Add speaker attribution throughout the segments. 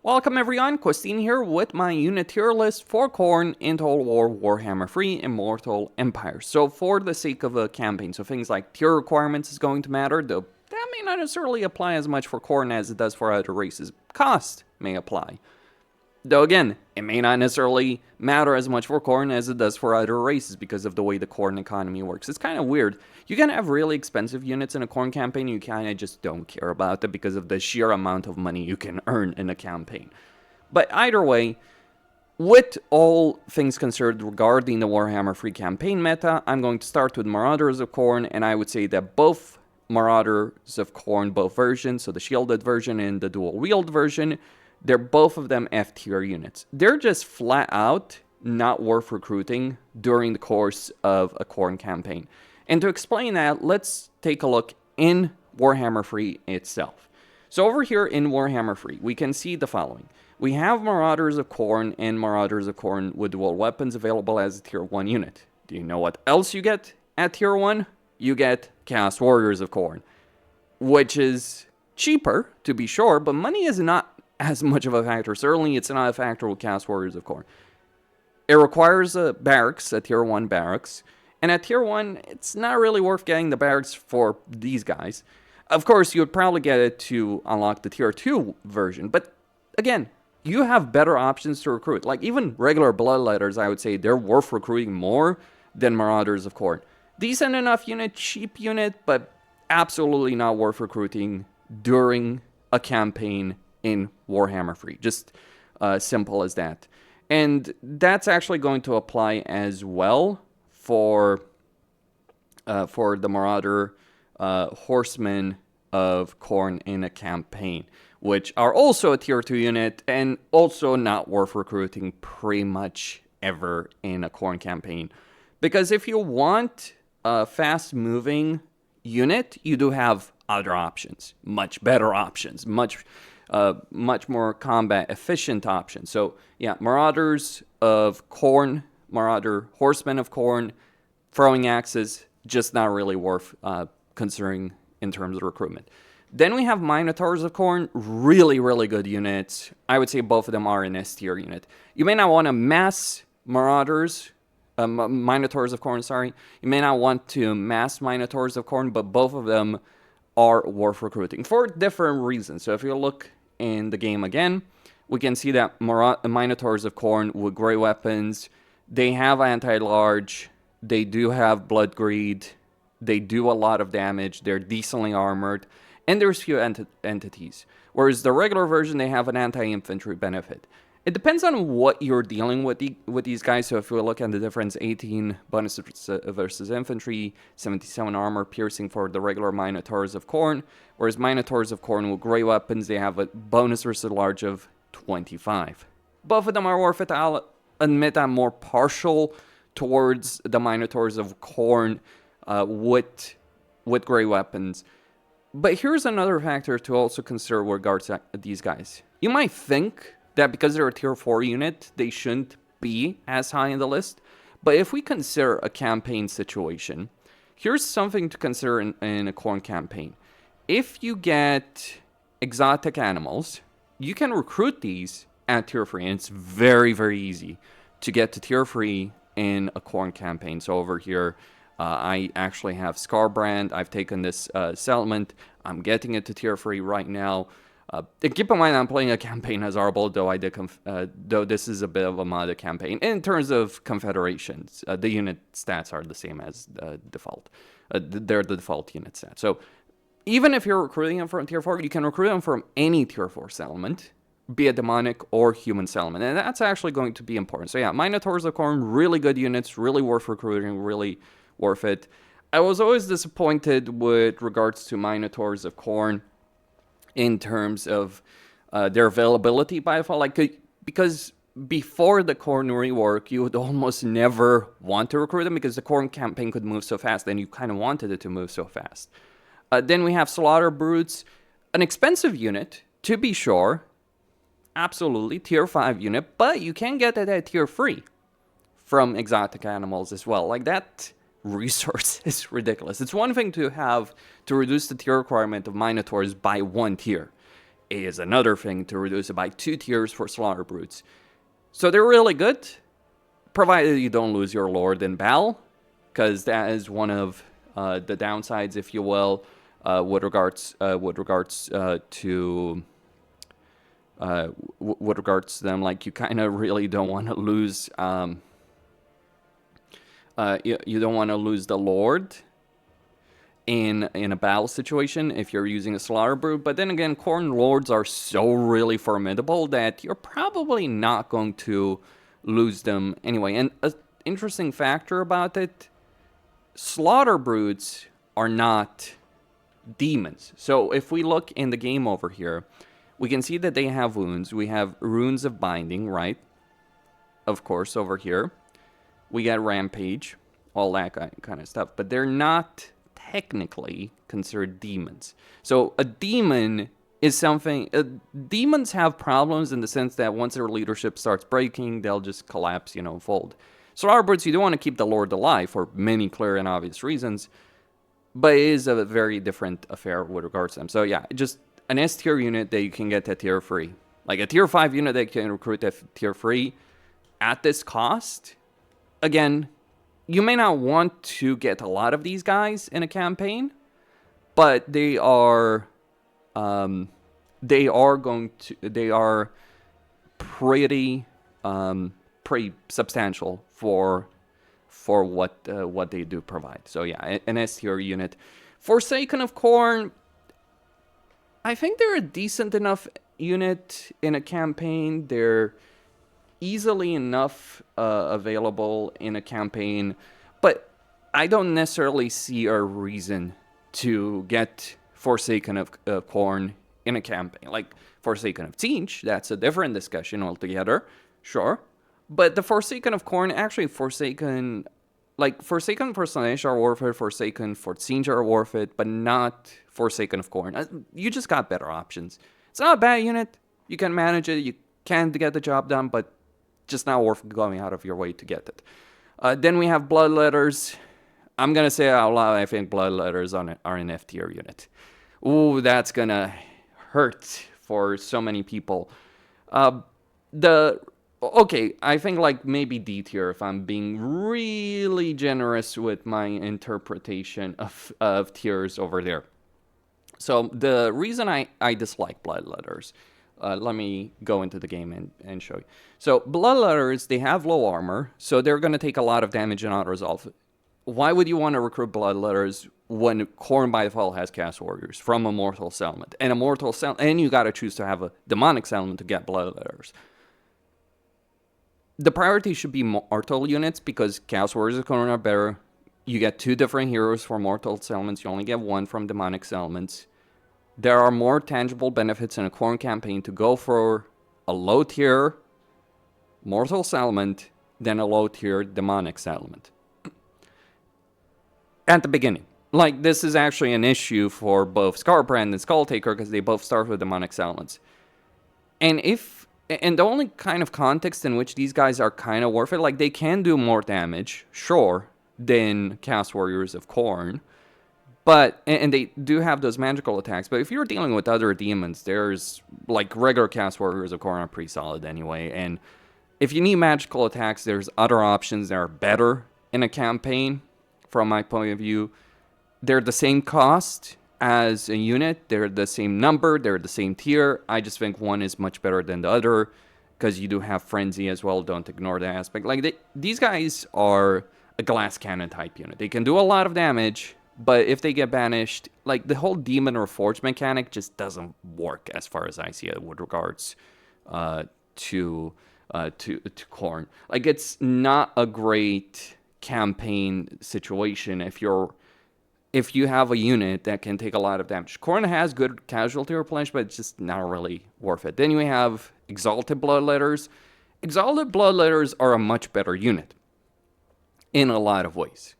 Speaker 1: Welcome everyone, Christine here with my unit tier list for Khorne in Total War Warhammer 3 Immortal Empires. So for the sake of a campaign, so things like tier requirements is going to matter, though that may not necessarily apply as much for Khorne as it does for other races. Cost may apply. Though again, it may not necessarily matter as much for Khorne as it does for other races because of the way the Khorne economy works. It's kind of weird. You can have really expensive units in a Khorne campaign, you kind of just don't care about it because of the sheer amount of money you can earn in a campaign. But either way, with all things considered regarding the Warhammer 3 campaign meta, I'm going to start with Marauders of Khorne, and I would say that both Marauders of Khorne, both versions, so the shielded version and the dual wield version, they're both of them F tier units. They're just flat out not worth recruiting during the course of a Khorne campaign. And to explain that, let's take a look in Warhammer 3 itself. So over here in Warhammer 3, we can see the following. We have Marauders of Khorne and Marauders of Khorne with dual weapons available as a tier 1 unit. Do you know what else you get at tier 1? You get Chaos Warriors of Khorne, which is cheaper, to be sure, but money is not as much of a factor. Certainly, it's not a factor with Chaos Warriors of Khorne. It requires a barracks, a tier 1 barracks, and at tier 1, it's not really worth getting the barracks for these guys. Of course, you would probably get it to unlock the tier 2 version, but again, you have better options to recruit. Like, even regular Bloodletters, I would say, they're worth recruiting more than Marauders of Khorne. Decent enough unit, cheap unit, but absolutely not worth recruiting during a campaign in Warhammer 3. Just simple as that. And that's actually going to apply as well for the Marauder Horsemen of Khorne in a campaign, which are also a tier 2 unit and also not worth recruiting pretty much ever in a Khorne campaign. Because if you want a fast-moving unit, you do have other options, much better options, much more combat efficient options. So yeah, Marauders of Khorne, Marauder Horsemen of Khorne, throwing axes, just not really worth considering in terms of recruitment. Then we have Minotaurs of Khorne, really, really good units. I would say both of them are an S tier unit. You may not want to mass Marauders, Minotaurs of Khorne, sorry. You may not want to mass Minotaurs of Khorne, but both of them are worth recruiting for different reasons. So if you look in the game again, we can see that Minotaurs of Khorne with great weapons, they have anti-large, they do have blood greed, they do a lot of damage, they're decently armored, and there's few entities. Whereas the regular version, they have an anti-infantry benefit. It depends on what you're dealing with these guys. So if we look at the difference, 18 bonus versus infantry, 77 armor piercing for the regular Minotaurs of Khorne. Whereas Minotaurs of Khorne with great weapons, they have a bonus versus large of 25. Both of them are worth it. I'll admit I'm more partial towards the Minotaurs of Khorne with great weapons. But here's another factor to also consider with regards to these guys. You might think that because they're a tier 4 unit, they shouldn't be as high in the list. But if we consider a campaign situation, here's something to consider in a Khorne campaign. If you get exotic animals, you can recruit these at tier 3, and it's very, very easy to get to tier 3 in a Khorne campaign. So over here, I actually have Scarbrand. I've taken this settlement. I'm getting it to tier 3 right now. Keep in mind, I'm playing a campaign as Arbol, though this is a bit of a modded campaign. In terms of confederations, the unit stats are the same as default. They're the default unit stats. So even if you're recruiting them from tier 4, you can recruit them from any tier 4 settlement, be it demonic or human settlement. And that's actually going to be important. So yeah, Minotaurs of Khorne, really good units, really worth recruiting, really worth it. I was always disappointed with regards to Minotaurs of Khorne in terms of their availability by default, like, because before the Khorne rework, you would almost never want to recruit them because the Khorne campaign could move so fast, and you kind of wanted it to move so fast. Then we have Slaughter Brutes, an expensive unit, to be sure, absolutely, tier 5 unit, but you can get it at tier 3 from exotic animals as well. Like, that resource is ridiculous. It's one thing to have to reduce the tier requirement of Minotaurs by 1 tier. is another thing to reduce it by 2 tiers for Slaughter Brutes. So they're really good, provided you don't lose your Lord in battle, because that is one of the downsides, if you will, with regards to them. Like, you kind of really don't want to lose. You don't want to lose the Lord in a battle situation if you're using a Slaughter Brute. But then again, Khorne Lords are so really formidable that you're probably not going to lose them anyway. And an interesting factor about it, Slaughter Brutes are not demons. So if we look in the game over here, we can see that they have wounds. We have runes of binding, right? Of course, over here. We got rampage, all that kind of stuff. But they're not technically considered demons. So a demon is something... demons have problems in the sense that once their leadership starts breaking, they'll just collapse, fold. Slaughter Brutes, you do want to keep the Lord alive for many clear and obvious reasons, but it is a very different affair with regards to them. So yeah, just an S tier unit that you can get at tier 3. Like a tier 5 unit that you can recruit at tier 3 at this cost. Again, you may not want to get a lot of these guys in a campaign, but they are pretty substantial for what they do provide. So yeah, an S tier unit. Forsaken of Khorne, I think they're a decent enough unit in a campaign. They're easily enough available in a campaign, but I don't necessarily see a reason to get Forsaken of Khorne in a campaign. Like Forsaken of Siege, that's a different discussion altogether, sure. But the Forsaken of Khorne, actually Forsaken for Slaanesh are worth it, Forsaken for Siege are worth it, but not Forsaken of Khorne. You just got better options. It's not a bad unit. You can manage it. You can get the job done, but just not worth going out of your way to get it. Then we have Bloodletters. I'm going to say out loud, I think Bloodletters are an F tier unit. Ooh, that's going to hurt for so many people. Okay, I think like maybe D tier if I'm being really generous with my interpretation of tiers over there. So the reason I dislike Bloodletters, let me go into the game and show you. So Bloodletters, they have low armor, so they're going to take a lot of damage and auto-resolve. Why would you want to recruit Bloodletters when Khorne by default has Chaos Warriors from Immortal Settlement? And you got to choose to have a Demonic Settlement to get Bloodletters. The priority should be mortal units because Chaos Warriors of Khorne are better. You get 2 different heroes for mortal settlements. You only get 1 from demonic settlements. There are more tangible benefits in a Khorne campaign to go for a low tier mortal settlement than a low tier demonic settlement. At the beginning. Like, this is actually an issue for both Scarbrand and Skulltaker because they both start with demonic settlements. And the only kind of context in which these guys are kind of worth it, like they can do more damage, sure, than Chaos Warriors of Khorne, but, and they do have those magical attacks, but if you're dealing with other demons, there's, like, regular Chaos Warriors of Khorne are pretty solid anyway, and if you need magical attacks, there's other options that are better in a campaign, from my point of view. They're the same cost as a unit, they're the same number, they're the same tier. I just think one is much better than the other because you do have Frenzy as well. Don't ignore that aspect. Like these guys are a glass cannon type unit. They can do a lot of damage, but if they get banished, like the whole Demon or Forge mechanic just doesn't work as far as I see it with regards to Khorne. Like it's not a great campaign situation if you have a unit that can take a lot of damage. Khorne has good casualty replenishment, but it's just not really worth it. Then you have Exalted Bloodletters. Exalted Bloodletters are a much better unit in a lot of ways.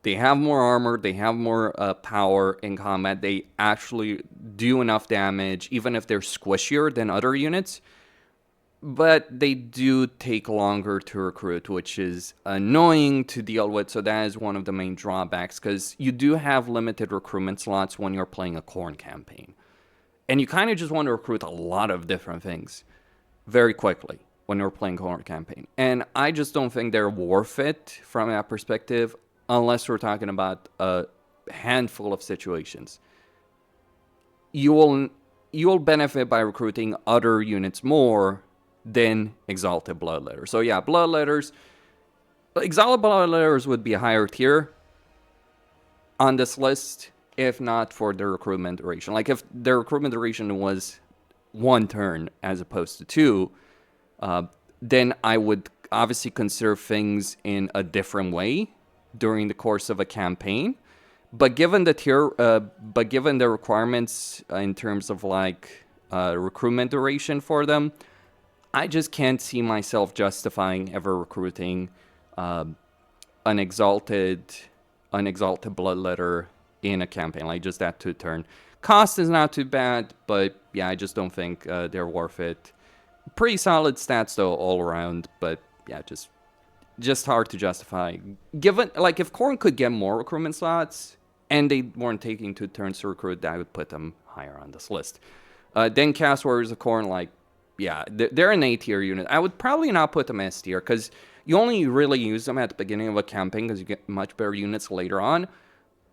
Speaker 1: They have more armor, they have more power in combat, they actually do enough damage, even if they're squishier than other units. But they do take longer to recruit, which is annoying to deal with. So that is one of the main drawbacks, because you do have limited recruitment slots when you're playing a Khorne campaign. And you kind of just want to recruit a lot of different things very quickly when you're playing Khorne campaign. And I just don't think they're worth it from that perspective, unless we're talking about a handful of situations. You will benefit by recruiting other units more than Exalted Bloodletters. So yeah, Bloodletters, Exalted Bloodletters would be a higher tier on this list, if not for the recruitment duration. Like if the recruitment duration was 1 turn as opposed to 2, then I would obviously consider things in a different way during the course of a campaign. But given the tier, but given the requirements in terms of like recruitment duration for them, I just can't see myself justifying ever recruiting an exalted bloodletter in a campaign, like just that 2 turn. Cost is not too bad, but yeah, I just don't think they're worth it. Pretty solid stats though all around, but yeah, just hard to justify. Given, like, if Khorne could get more recruitment slots and they weren't taking 2 turns to recruit, that would put them higher on this list. Then Cast Warriors of Khorne, like, yeah, they're an A tier unit. I would probably not put them S tier because you only really use them at the beginning of a campaign because you get much better units later on.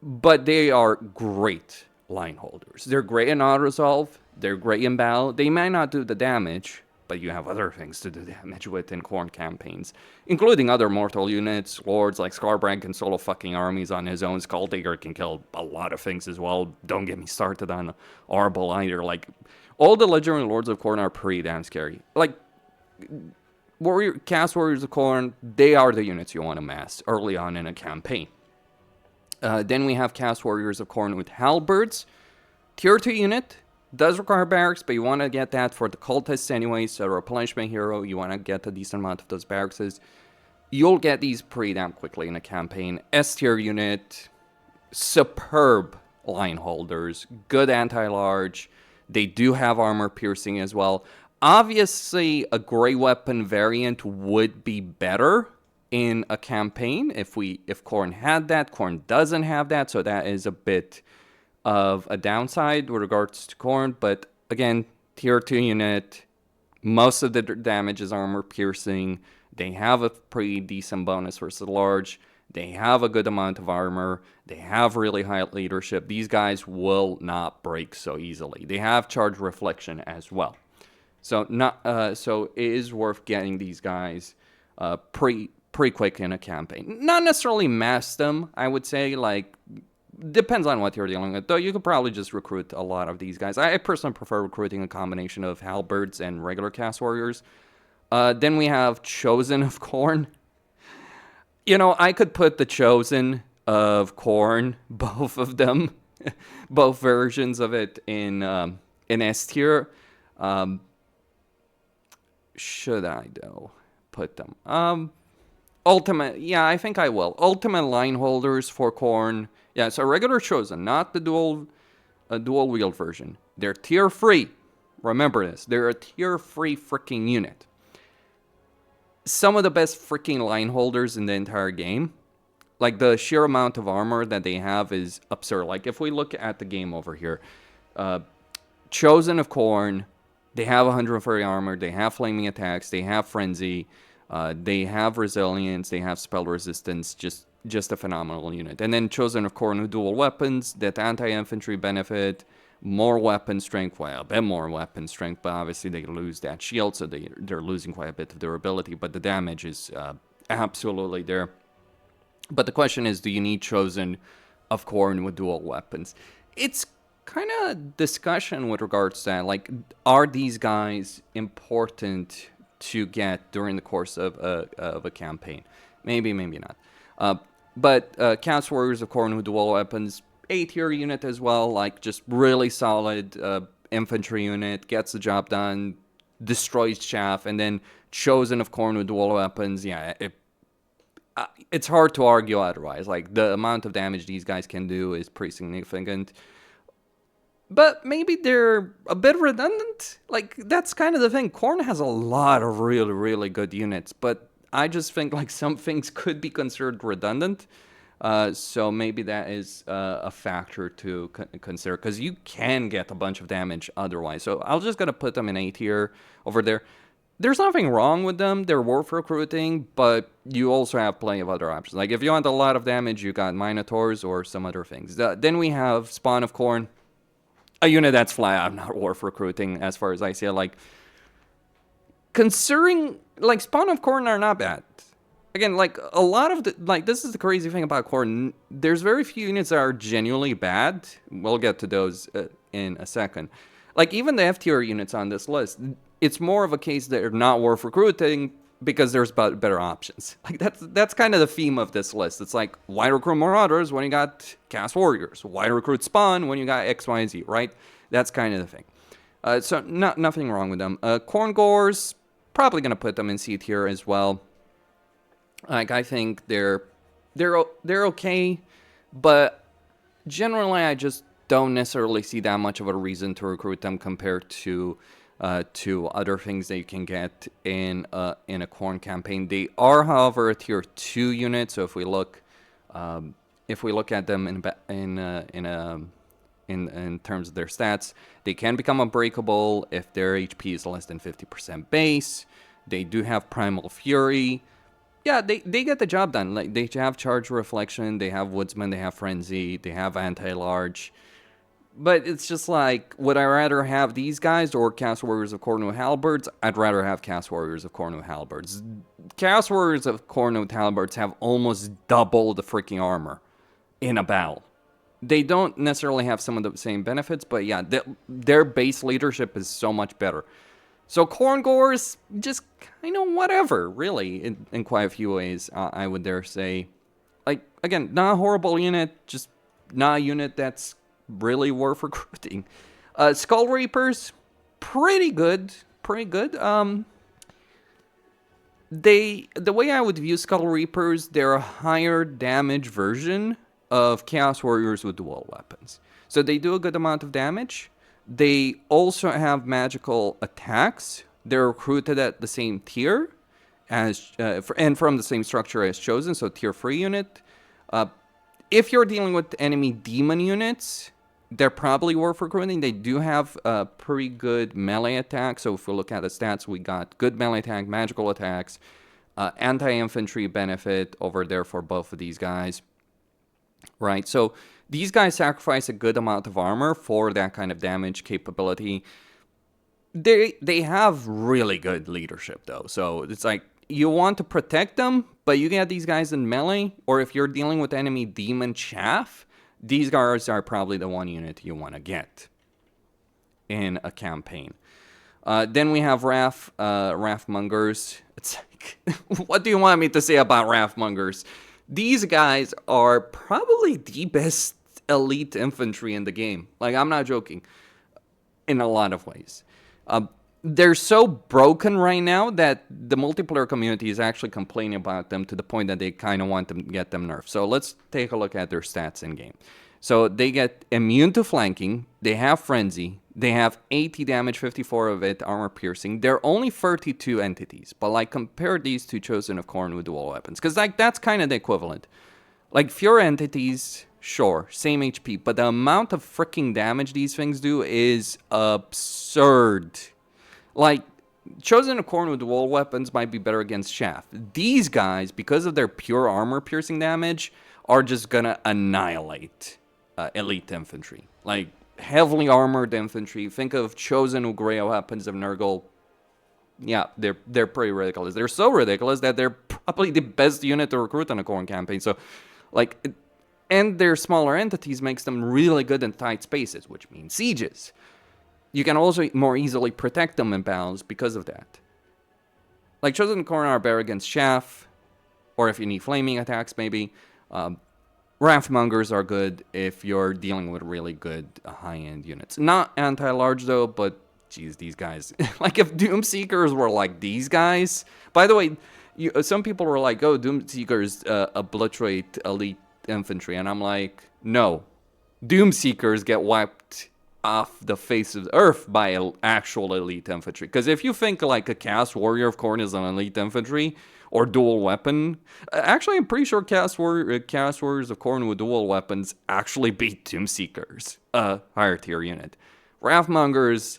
Speaker 1: But they are great line holders. They're great in auto-resolve. They're great in battle. They might not do the damage, but you have other things to do damage with in Khorne campaigns, including other mortal units. Lords like Scarbrand can solo fucking armies on his own. Skulldigger can kill a lot of things as well. Don't get me started on Arbol either. Like, all the legendary Lords of Khorne are pretty damn scary. Like, Cast Warriors of Khorne, they are the units you want to mass early on in a campaign. Then we have Cast Warriors of Khorne with Halberds. Tier 2 unit. Does require barracks, but you want to get that for the cultists anyway, so replenishment hero, you want to get a decent amount of those barracks. You'll get these pretty damn quickly in a campaign. S tier unit, superb line holders, good anti-large. They do have armor piercing as well. Obviously, a gray weapon variant would be better in a campaign if Khorne had that. Khorne doesn't have that, so that is a bit of a downside with regards to Khorne. But again, tier 2 unit, most of the damage is armor piercing. They have a pretty decent bonus versus large. They have a good amount of armor. They have really high leadership. These guys will not break so easily. They have charge reflection as well. So it is worth getting these guys pretty quick in a campaign. Not necessarily mass them, I would say. Like, depends on what you're dealing with. Though you could probably just recruit a lot of these guys. I personally prefer recruiting a combination of halberds and regular cast warriors. Then we have Chosen of Khorne. You know, I could put the Chosen of Khorne, both of them, both versions of it in S tier. Should I though put them? Ultimate, yeah, I think I will. Ultimate line holders for Khorne. Yeah, so regular Chosen, not the dual wield version. They're tier 3. Remember this. They're a tier 3 freaking unit. Some of the best freaking line holders in the entire game. Like, the sheer amount of armor that they have is absurd. Like, if we look at the game over here, Chosen of Khorne, they have 130 armor, they have flaming attacks, they have frenzy, they have resilience, they have spell resistance, just a phenomenal unit. And then Chosen of Khorne with dual weapons, that anti-infantry benefit, more weapon strength, well, a bit more weapon strength, but obviously they lose that shield, so they're losing quite a bit of durability, but the damage is absolutely there. But the question is, do you need Chosen of Khorne with dual weapons? It's kind of discussion with regards to that. Like, are these guys important to get during the course of a campaign? Maybe, maybe not. But Cast Warriors of Khorne with dual weapons, A tier unit as well, like just really solid infantry unit, gets the job done, destroys chaff, and then Chosen of Khorne with dual weapons, yeah, it's hard to argue otherwise. Like, the amount of damage these guys can do is pretty significant. But maybe they're a bit redundant. Like, that's kind of the thing. Khorne has a lot of really, really good units, but I just think, like, some things could be considered redundant. So maybe that is a factor to consider, because you can get a bunch of damage otherwise. So I'm just gonna put them in A tier over there. There's nothing wrong with them. They're worth recruiting, but you also have plenty of other options. Like if you want a lot of damage, you got Minotaurs or some other things. Then we have Spawn of Khorne, a unit that's flat out not worth recruiting as far as I see it. Like, considering, like, Spawn of Khorne are not bad. Again, like, a lot of the, like, this is the crazy thing about Khorne. There's very few units that are genuinely bad. We'll get to those in a second. Like, even the F tier units on this list, it's more of a case that they're not worth recruiting because there's better options. Like, that's kind of the theme of this list. It's like, why recruit Marauders when you got Chaos Warriors? Why recruit Spawn when you got X, Y, and Z, right? That's kind of the thing. So, nothing wrong with them. Khorne Gores, probably going to put them in C tier as well. Like, I think they're okay, but generally I just don't necessarily see that much of a reason to recruit them compared to other things that you can get in a Khorne campaign. They are, however, a tier 2 unit. So if we look at them in terms of their stats, they can become unbreakable if their HP is less than 50% base. They do have Primal Fury. Yeah, they get the job done. Like, they have Charge Reflection, they have Woodsman, they have Frenzy, they have Anti-Large. But it's just like, would I rather have these guys or Chaos Warriors of Khorne with Halberds? I'd rather have Chaos Warriors of Khorne with Halberds. Chaos Warriors of Khorne with Halberds have almost double the freaking armor in a battle. They don't necessarily have some of the same benefits, but yeah, their base leadership is so much better. So Khorne Gores, just kind of whatever, really, in quite a few ways, I would dare say. Like, again, not a horrible unit, just not a unit that's really worth recruiting. Skull Reapers, pretty good. The way I would view Skull Reapers, they're a higher damage version of Chaos Warriors with dual weapons. So they do a good amount of damage. They also have magical attacks. They're recruited at the same tier as and from the same structure as Chosen, so tier 3 unit. If you're dealing with enemy demon units, they're probably worth recruiting. They do have pretty good melee attack. So if we look at the stats, we got good melee attack, magical attacks, anti-infantry benefit over there for both of these guys. Right, so these guys sacrifice a good amount of armor for that kind of damage capability. They have really good leadership, though. So it's like, you want to protect them, but you get these guys in melee, or if you're dealing with enemy demon chaff, these guys are probably the one unit you want to get in a campaign. Then we have Wrathmongers. It's like, what do you want me to say about Wrathmongers? These guys are probably the best elite infantry in the game. Like, I'm not joking. In a lot of ways. They're so broken right now that the multiplayer community is actually complaining about them to the point that they kind of want to get them nerfed. So let's take a look at their stats in game. So they get immune to flanking. They have frenzy. They have 80 damage, 54 of it, armor piercing. They're only 32 entities. But, like, compare these to Chosen of Khorne with dual weapons. Because, like, that's kind of the equivalent. Like, fewer entities, sure, same HP. But the amount of freaking damage these things do is absurd. Like, Chosen of Khorne with dual weapons might be better against Chaff. These guys, because of their pure armor piercing damage, are just gonna annihilate elite infantry. Like, heavily armored infantry. Think of Chosen Ugreo weapons of Nurgle. Yeah, they're pretty ridiculous. They're so ridiculous that they're probably the best unit to recruit on a Khorne campaign. So, like, and their smaller entities makes them really good in tight spaces, which means sieges. You can also more easily protect them in battles because of that. Like, Chosen of Khorne are better against Chaff, or if you need flaming attacks, maybe. Wrathmongers are good if you're dealing with really good high-end units. Not anti-large, though, but, geez, these guys. Like, if Doomseekers were like these guys... By the way, some people were like, oh, Doomseekers obliterate elite infantry. And I'm like, no. Doomseekers get wiped off the face of the earth by actual elite infantry. Because if you think like a cast warrior of Khorne is an elite infantry or dual weapon, actually I'm pretty sure cast warriors of Khorne with dual weapons actually beat Tomb Seekers, higher tier unit. Wrathmongers,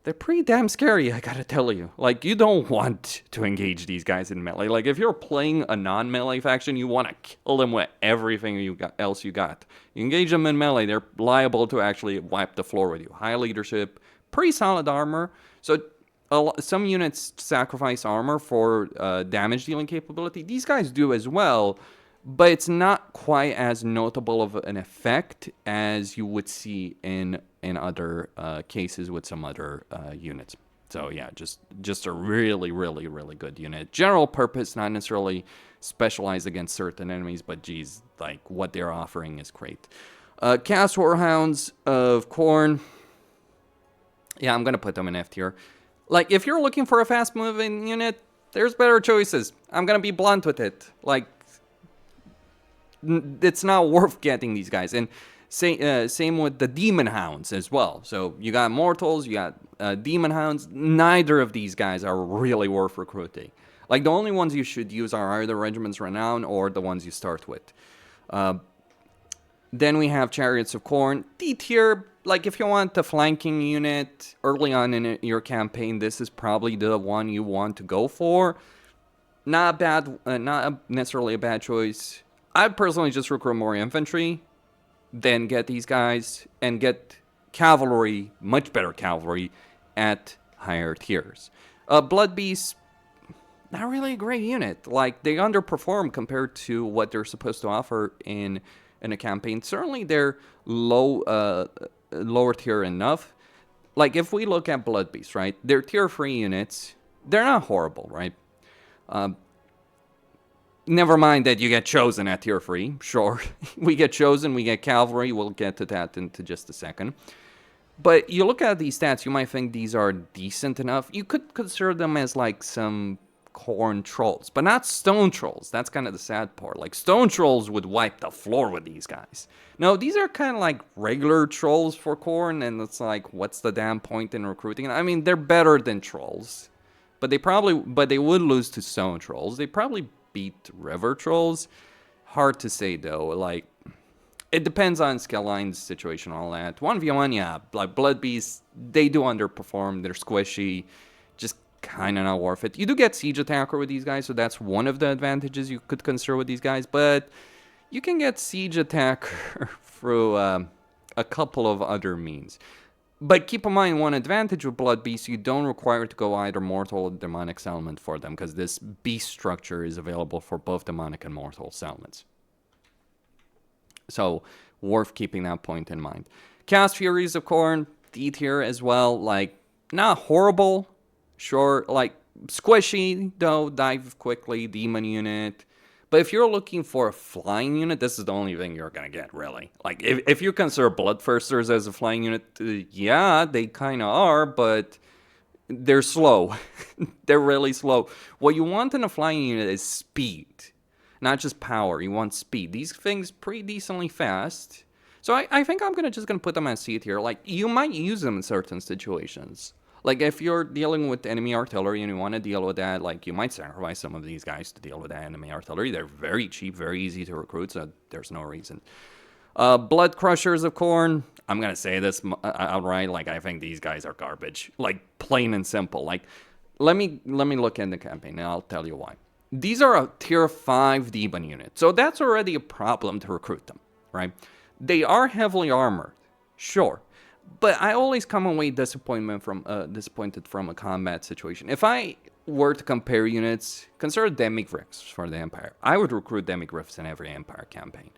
Speaker 1: they're pretty damn scary, I gotta tell you. Like, you don't want to engage these guys in melee. Like, if you're playing a non-melee faction, you want to kill them with everything else you got. You engage them in melee, they're liable to actually wipe the floor with you. High leadership, pretty solid armor. So, some units sacrifice armor for damage dealing capability. These guys do as well, but it's not quite as notable of an effect as you would see in other cases with some other units. So yeah, just a really, really, really good unit. General purpose, not necessarily specialized against certain enemies, but geez, like what they're offering is great. Cast Hounds of Khorne. Yeah, I'm gonna put them in F tier. Like, if you're looking for a fast-moving unit, there's better choices. I'm gonna be blunt with it. Like, it's not worth getting these guys. And same with the Demon Hounds as well. So you got Mortals, you got Demon Hounds. Neither of these guys are really worth recruiting. Like, the only ones you should use are either Regiment's Renown or the ones you start with. Then we have Chariots of Khorne. D tier, like if you want the flanking unit early on in your campaign, this is probably the one you want to go for. Not bad, not necessarily a bad choice. I'd personally just recruit more infantry, then get these guys, and get cavalry, much better cavalry, at higher tiers. Blood Beasts, not really a great unit. Like, they underperform compared to what they're supposed to offer in a campaign. Certainly they're lower tier enough. Like, if we look at Blood Beasts, right, they're tier 3 units. They're not horrible, right? Never mind that you get chosen at tier 3. Sure, we get chosen, we get cavalry. We'll get to that into just a second. But you look at these stats, you might think these are decent enough. You could consider them as like some Khorne trolls, but not stone trolls. That's kind of the sad part. Like, stone trolls would wipe the floor with these guys. No, these are kind of like regular trolls for Khorne, and it's like, what's the damn point in recruiting? I mean, they're better than trolls, but they would lose to stone trolls. They probably beat river trolls. Hard to say though. Like, it depends on Skellline's situation and all that. 1v1, yeah, like Blood Beasts, they do underperform. They're squishy, just kind of not worth it. You do get Siege Attacker with these guys, so that's one of the advantages you could consider with these guys, but you can get Siege Attacker through a couple of other means. But keep in mind, one advantage with Blood Beasts, you don't require to go either Mortal or Demonic Settlement for them, because this beast structure is available for both Demonic and Mortal settlements. So, worth keeping that point in mind. Cast Furies of Khorne, D tier as well. Like, not horrible. Sure, like, squishy, though, dive quickly, demon unit. But if you're looking for a flying unit, this is the only thing you're going to get, really. Like, if you consider Bloodthirsters as a flying unit, yeah, they kind of are, but they're slow. They're really slow. What you want in a flying unit is speed, not just power. You want speed. These things pretty decently fast. So I think I'm just going to put them as C tier. Like, you might use them in certain situations. Like, if you're dealing with enemy artillery and you want to deal with that, like, you might sacrifice some of these guys to deal with that enemy artillery. They're very cheap, very easy to recruit, so there's no reason. Blood Crushers of Khorne, I'm going to say this outright, like, I think these guys are garbage. Like, plain and simple. Like, let me look in the campaign, and I'll tell you why. These are a tier 5 demon unit, so that's already a problem to recruit them, right? They are heavily armored, sure. But I always come away disappointed from a combat situation. If I were to compare units, consider Demigryphs for the Empire. I would recruit Demigryphs in every Empire campaign.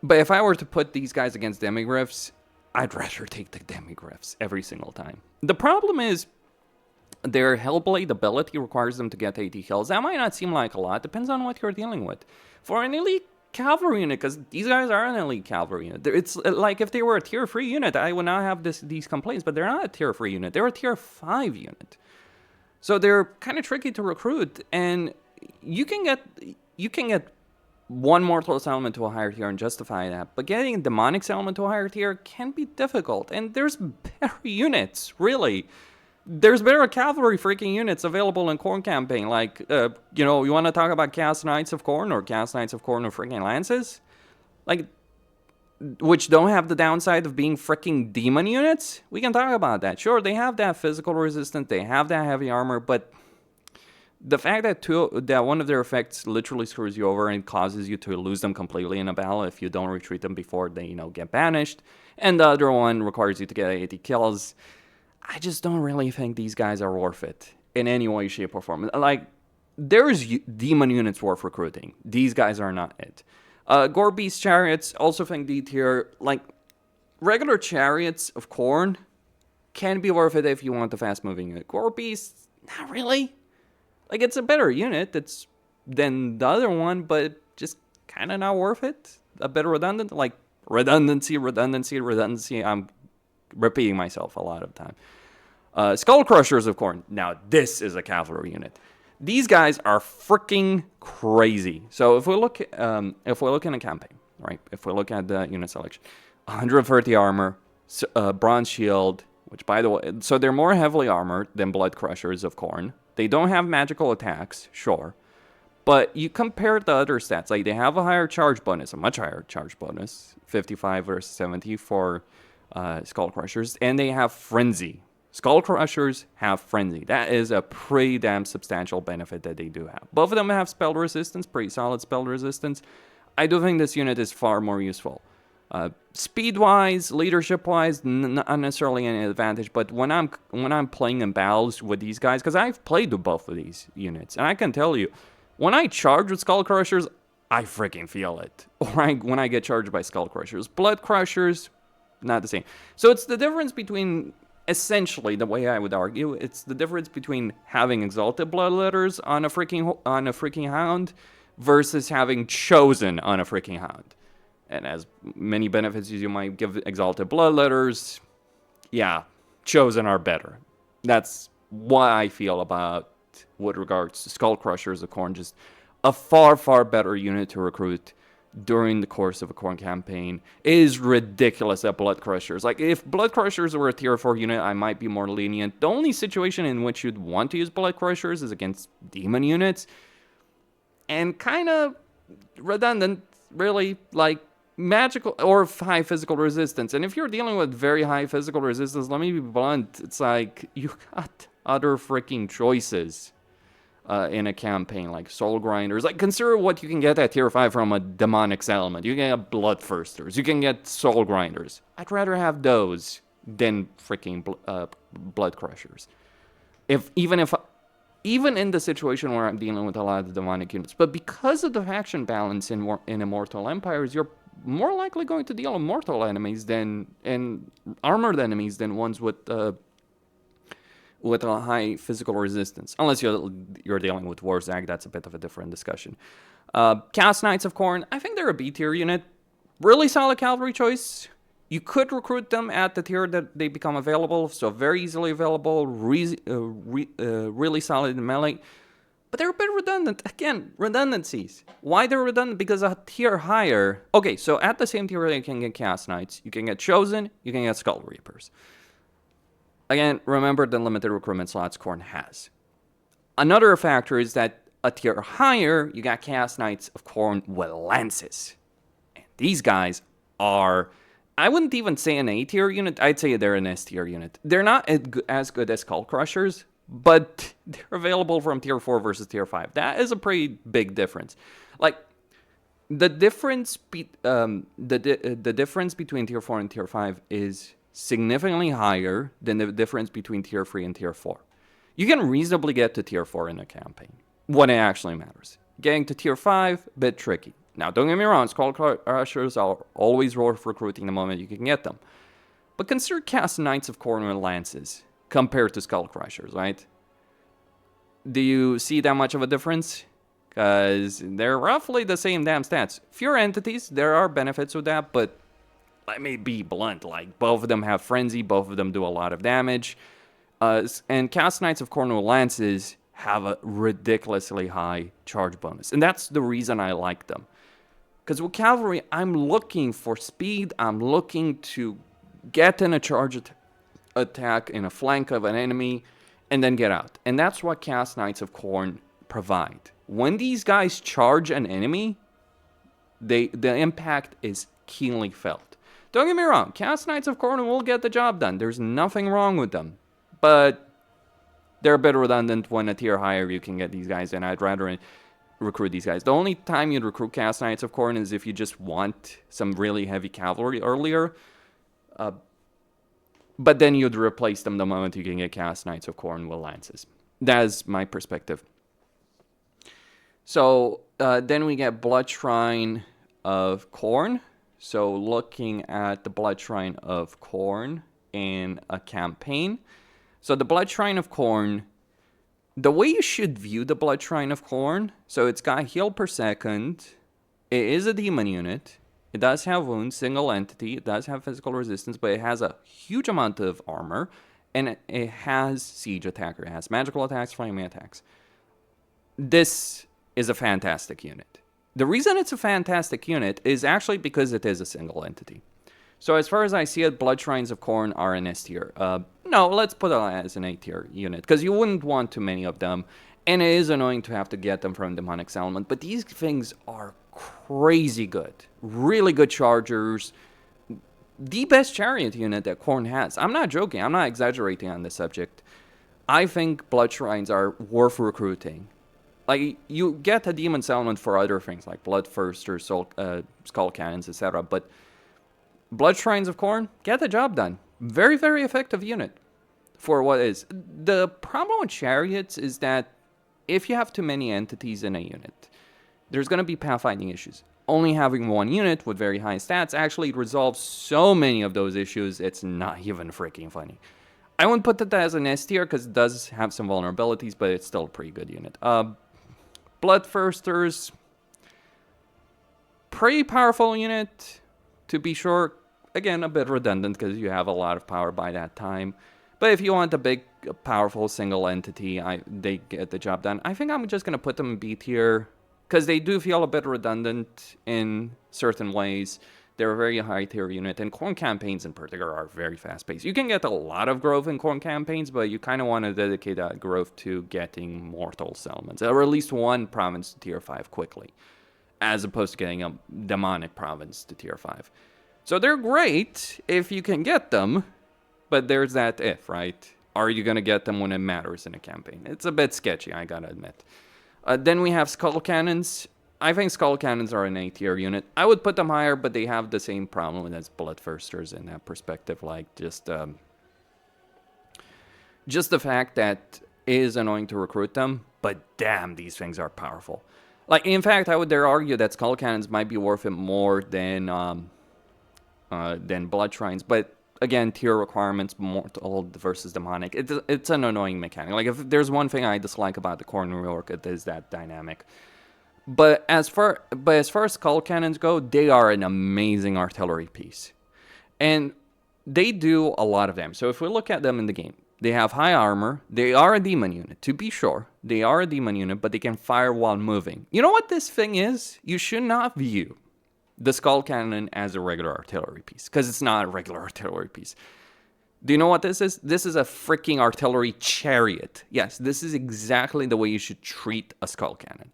Speaker 1: But if I were to put these guys against Demigryphs, I'd rather take the Demigryphs every single time. The problem is, their Hellblade ability requires them to get 80 kills. That might not seem like a lot, depends on what you're dealing with. For an elite cavalry unit, because these guys are an elite cavalry unit. It's like if they were a tier 3 unit, I would not have these complaints, but they're not a tier 3 unit. They're a tier 5 unit. So they're kind of tricky to recruit, and you can get one Mortalist element to a higher tier and justify that, but getting a Daemonic element to a higher tier can be difficult, and there's better units, really. There's better cavalry freaking units available in Khorne campaign, like, you know, you want to talk about Chaos Knights of Khorne or Chaos Knights of Khorne with freaking lances? Like, which don't have the downside of being freaking demon units? We can talk about that. Sure, they have that physical resistance, they have that heavy armor, but the fact that one of their effects literally screws you over and causes you to lose them completely in a battle if you don't retreat them before they, you know, get banished, and the other one requires you to get 80 kills, I just don't really think these guys are worth it in any way, shape, or form. Like, there's demon units worth recruiting. These guys are not it. Gore Beast Chariots, also think D tier. Like, regular Chariots of Khorne can be worth it if you want the fast moving unit. Gore Beast, not really. Like, it's a better unit than the other one, but just kind of not worth it. A bit redundant. Like, redundancy. I'm repeating myself a lot of time. Skull Crushers of Khorne. Now, this is a cavalry unit. These guys are freaking crazy. So if we look in a campaign, right? If we look at the unit selection, 130 armor, bronze shield, which by the way, so they're more heavily armored than Blood Crushers of Khorne. They don't have magical attacks, sure. But you compare the other stats, like they have a higher charge bonus, a much higher charge bonus, 55 versus 70 for Skull Crushers, and they have Frenzy. Skull Crushers have Frenzy. That is a pretty damn substantial benefit that they do have. Both of them have spell resistance, pretty solid spell resistance. I do think this unit is far more useful. Speed-wise, leadership-wise, not necessarily an advantage, but when I'm playing in battles with these guys, because I've played with both of these units, and I can tell you, when I charge with Skull Crushers, I freaking feel it. Or when I get charged by Skull Crushers. Blood Crushers, not the same. So it's the difference between, essentially, the way I would argue, it's the difference between having Exalted Bloodletters on a freaking Hound versus having Chosen on a freaking Hound. And as many benefits as you might give Exalted Bloodletters, yeah, Chosen are better. That's what I feel about with regards to Skull Crushers of Khorne. Just a far, far better unit to recruit during the course of a Khorne campaign. It is ridiculous that Blood Crushers, like if Blood Crushers were a tier 4 unit, I might be more lenient. The only situation in which you'd want to use Blood Crushers is against demon units. And kind of redundant, really, like magical or high physical resistance. And if you're dealing with very high physical resistance, let me be blunt, it's like you got other freaking choices in a campaign, like Soul Grinders. Like, consider what you can get at tier 5 from a Demonic element. You can get Bloodthirsters, you can get Soul Grinders. I'd rather have those than freaking Blood Crushers. Even in the situation where I'm dealing with a lot of the demonic units. But because of the faction balance in Immortal Empires, you're more likely going to deal with mortal enemies and armored enemies than ones with a high physical resistance. Unless you're dealing with Warzag, that's a bit of a different discussion. Chaos Knights of Khorne, I think they're a B tier unit. Really solid cavalry choice. You could recruit them at the tier that they become available, so very easily available, really solid in melee. But they're a bit redundant. Again, redundancies. Why they're redundant? Because a tier higher... Okay, so at the same tier you can get Chaos Knights, you can get Chosen, you can get Skull Reapers. Again, remember the limited recruitment slots Khorne has. Another factor is that a tier higher, you got Chaos Knights of Khorne with Lances. And these guys are... I wouldn't even say an A tier unit. I'd say they're an S tier unit. They're not as good as Skull Crushers, but they're available from tier 4 versus tier 5. That is a pretty big difference. Like, the difference the difference between tier 4 and tier 5 is significantly higher than the difference between tier 3 and tier 4. You can reasonably get to tier 4 in a campaign when it actually matters. Getting to tier 5, a bit tricky. Now, don't get me wrong, Skull Crushers are always worth recruiting the moment you can get them. But consider Chaos Knights of Khorne and Lances compared to Skull Crushers, right? Do you see that much of a difference? Because they're roughly the same damn stats. Fewer entities, there are benefits with that, but let me be blunt, like, both of them have Frenzy, both of them do a lot of damage. And Chaos Knights of Khorne with Lances have a ridiculously high charge bonus. And that's the reason I like them. Because with cavalry, I'm looking for speed. I'm looking to get in a charge attack in a flank of an enemy and then get out. And that's what Chaos Knights of Khorne provide. When these guys charge an enemy, the impact is keenly felt. Don't get me wrong, Chaos Knights of Khorne will get the job done. There's nothing wrong with them. But they're a bit redundant when a tier higher you can get these guys, and I'd rather recruit these guys. The only time you'd recruit Chaos Knights of Khorne is if you just want some really heavy cavalry earlier. But then you'd replace them the moment you can get Chaos Knights of Khorne with lances. That is my perspective. So then we get Blood Shrine of Khorne. So looking at the Blood Shrine of Khorne in a campaign. So the Blood Shrine of Khorne, the way you should view the Blood Shrine of Khorne, so it's got heal per second, it is a demon unit, it does have wounds, single entity, it does have physical resistance, but it has a huge amount of armor, and it has siege attacker, it has magical attacks, flaming attacks. This is a fantastic unit. The reason it's a fantastic unit is actually because it is a single entity. So as far as I see it, Blood Shrines of Khorne are an S tier. No, let's put it as an A tier unit, because you wouldn't want too many of them, and it is annoying to have to get them from Demonic Settlement, but these things are crazy good. Really good chargers. The best chariot unit that Khorne has. I'm not joking, I'm not exaggerating on this subject. I think Blood Shrines are worth recruiting. Like, you get a Demon Settlement for other things, like Bloodthirsters, Skull Cannons, etc., but Blood Shrines of Khorne, get the job done. Very, very effective unit for what is. The problem with Chariots is that if you have too many entities in a unit, there's going to be pathfinding issues. Only having one unit with very high stats actually resolves so many of those issues, it's not even freaking funny. I wouldn't put that as an S tier because it does have some vulnerabilities, but it's still a pretty good unit. Bloodthirsters, pretty powerful unit, to be sure. Again, a bit redundant because you have a lot of power by that time. But if you want a big, powerful single entity, they get the job done. I think I'm just going to put them in B tier because they do feel a bit redundant in certain ways. They're a very high tier unit, and Khorne campaigns in particular are very fast paced. You can get a lot of growth in Khorne campaigns, but you kind of want to dedicate that growth to getting mortal settlements, or at least one province to tier 5 quickly, as opposed to getting a demonic province to tier 5. So they're great if you can get them, but there's that if, right? Are you going to get them when it matters in a campaign? It's a bit sketchy, I gotta admit. Then we have Skull Cannons. I think Skull Cannons are an A tier unit. I would put them higher, but they have the same problem as Bloodthirsters in that perspective. Like, just the fact that it is annoying to recruit them, but damn, these things are powerful. Like, in fact, I would dare argue that Skull Cannons might be worth it more than Blood Shrines, but again, tier requirements, mortal versus demonic. It's an annoying mechanic. Like, if there's one thing I dislike about the Khorne rework, it is that dynamic. But as far as Skull Cannons go, they are an amazing artillery piece, and they do a lot of damage. So if we look at them in the game, they have high armor. They are a demon unit, to be sure. They are a demon unit, but they can fire while moving. You know what this thing is? You should not view the Skull Cannon as a regular artillery piece, because it's not a regular artillery piece. Do you know what this is? This is a freaking artillery chariot. Yes, this is exactly the way you should treat a Skull Cannon.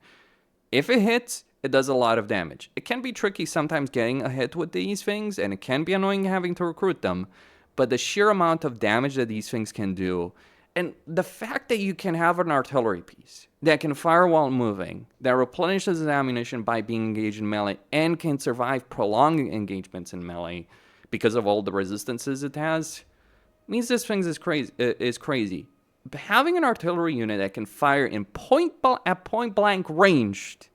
Speaker 1: If it hits, it does a lot of damage. It can be tricky sometimes getting a hit with these things, and it can be annoying having to recruit them, but the sheer amount of damage that these things can do, and the fact that you can have an artillery piece that can fire while moving, that replenishes its ammunition by being engaged in melee, and can survive prolonged engagements in melee because of all the resistances it has, means this thing is crazy. But having an artillery unit that can fire in point blank ranged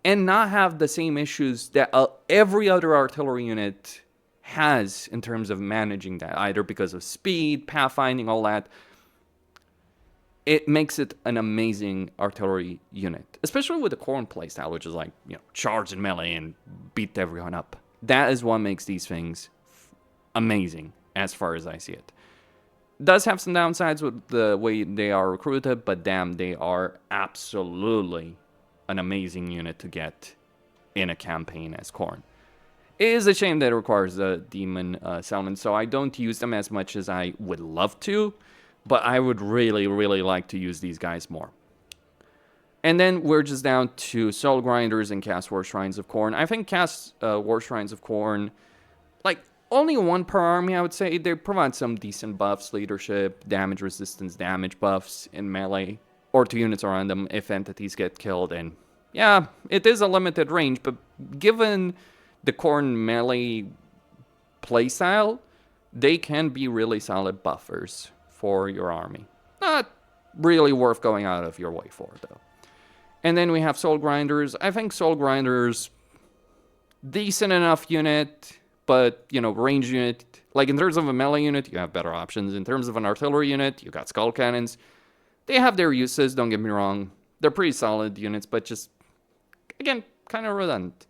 Speaker 1: and not have the same issues that every other artillery unit has in terms of managing that, either because of speed, pathfinding, all that, it makes it an amazing artillery unit, especially with the Khorne playstyle, which is like, charge in melee and beat everyone up. That is what makes these things amazing, as far as I see it. Does have some downsides with the way they are recruited, but damn, they are absolutely an amazing unit to get in a campaign as Khorne. It is a shame that it requires a demon summon, so I don't use them as much as I would love to, but I would really, really like to use these guys more. And then we're just down to Soul Grinders and Cast War Shrines of Khorne. I think Cast War Shrines of Khorne, like, only one per army, I would say. They provide some decent buffs, leadership, damage resistance, damage buffs in melee, or to units around them if entities get killed. And yeah, it is a limited range, but given the Khorne melee playstyle, they can be really solid buffers for your army. Not really worth going out of your way for, though. And then we have Soul Grinders. I think Soul Grinders, decent enough unit, but, you know, range unit. Like, in terms of a melee unit, you have better options. In terms of an artillery unit, you got Skull Cannons. They have their uses, don't get me wrong. They're pretty solid units, but just, again, kind of redundant.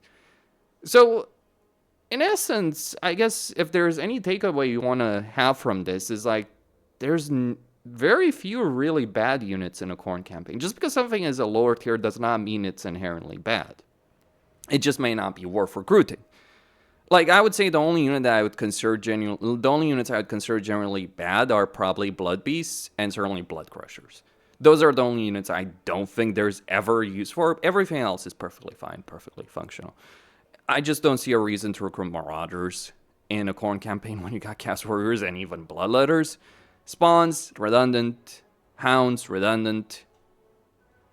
Speaker 1: So, in essence, I guess if there's any takeaway you want to have from this is, like, there's very few really bad units in a Khorne campaign. Just because something is a lower tier does not mean it's inherently bad. It just may not be worth recruiting. Like, I would say the only unit that I would consider the only units I would consider generally bad are probably Blood Beasts and certainly Blood Crushers. Those are the only units I don't think there's ever use for. Everything else is perfectly fine, perfectly functional. I just don't see a reason to recruit Marauders in a Khorne campaign when you got Cast Warriors and even Bloodletters. Spawns, redundant. Hounds, redundant.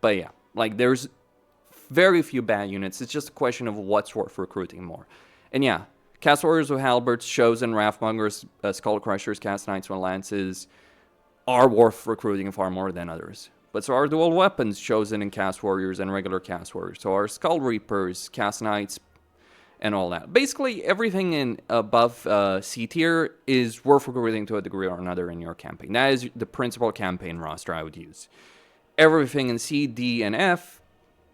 Speaker 1: But yeah, like, there's very few bad units. It's just a question of what's worth recruiting more. And yeah, Cast Warriors with Halberds, Chosen, Wrathmongers, Skull Crushers, Cast Knights with Lances are worth recruiting far more than others. But so are dual weapons, Chosen and Cast Warriors and regular Cast Warriors. So are Skull Reapers, Cast Knights, and all that. Basically, everything in above C tier is worth recruiting to a degree or another in your campaign. That is the principal campaign roster I would use. Everything in C, D, and F,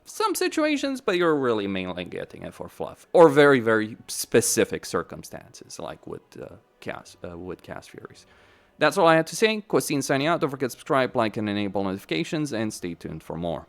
Speaker 1: some situations, but you're really mainly getting it for fluff. Or very, very specific circumstances, like with Cast Furies. That's all I had to say. Costin signing out. Don't forget to subscribe, like, and enable notifications, and stay tuned for more.